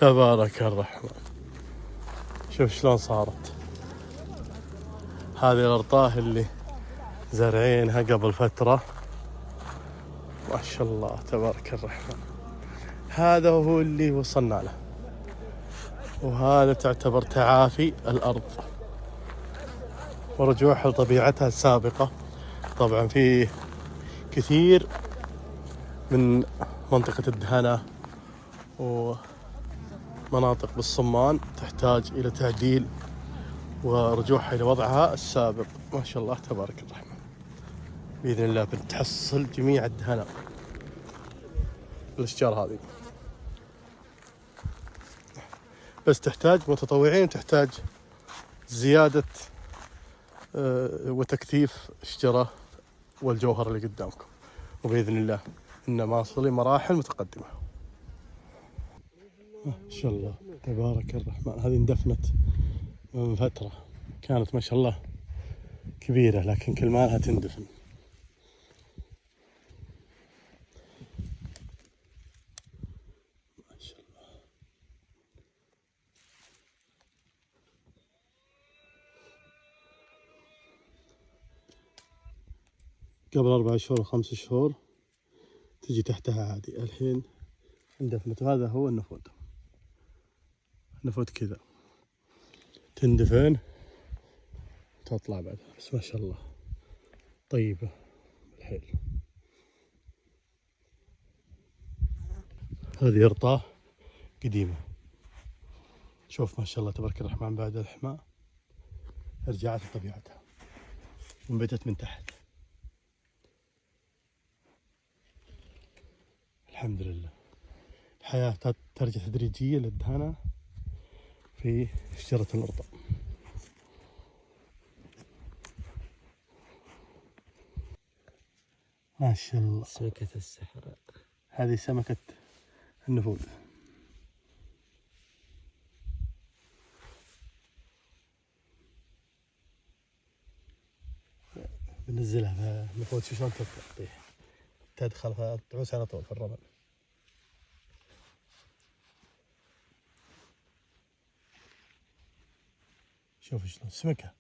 تبارك الرحمن. شوف شلون صارت هذه الأرطاه اللي زرعينها قبل فترة. ما شاء الله تبارك الرحمن. هذا هو اللي وصلنا له، وهذا تعتبر تعافي الأرض ورجوعها لطبيعتها السابقة. طبعا في كثير من منطقة الدهنة ومناطق بالصمان تحتاج إلى تعديل ورجوعها إلى وضعها السابق. ما شاء الله تبارك الرحمن. بإذن الله بنتحصل جميع الدهنة الأشجار هذه، بس تحتاج متطوعين، تحتاج زيادة وتكثيف الشجرة والجوهر اللي قدامكم، وبإذن الله إن نصل لمراحل متقدمة. ما شاء الله تبارك الرحمن. هذه اندفنت من فترة، كانت ما شاء الله كبيرة، لكن كل ما لها تندفن. ما شاء الله. قبل 4 شهور و5 شهور تجي تحتها عادي، الحين اندفنت. وهذا هو النفود. نفود كذا تندفن تطلع بعدها، بس ما شاء الله طيبة بالحيل. هذه إرطاه قديمة، شوف ما شاء الله تبارك الرحمن. بعد الحماء رجعت لطبيعتها وانبتت من تحت. الحمد لله. الحياة ترجع تدريجيا للدهنة في شجرة الإرطاء. ما شاء الله. سمكة السحر. هذه سمكة النفود. بنزلها في النفود. شو شلون تطيح، تدخل تعوس على طول في الرمل. شوف شلون سمكة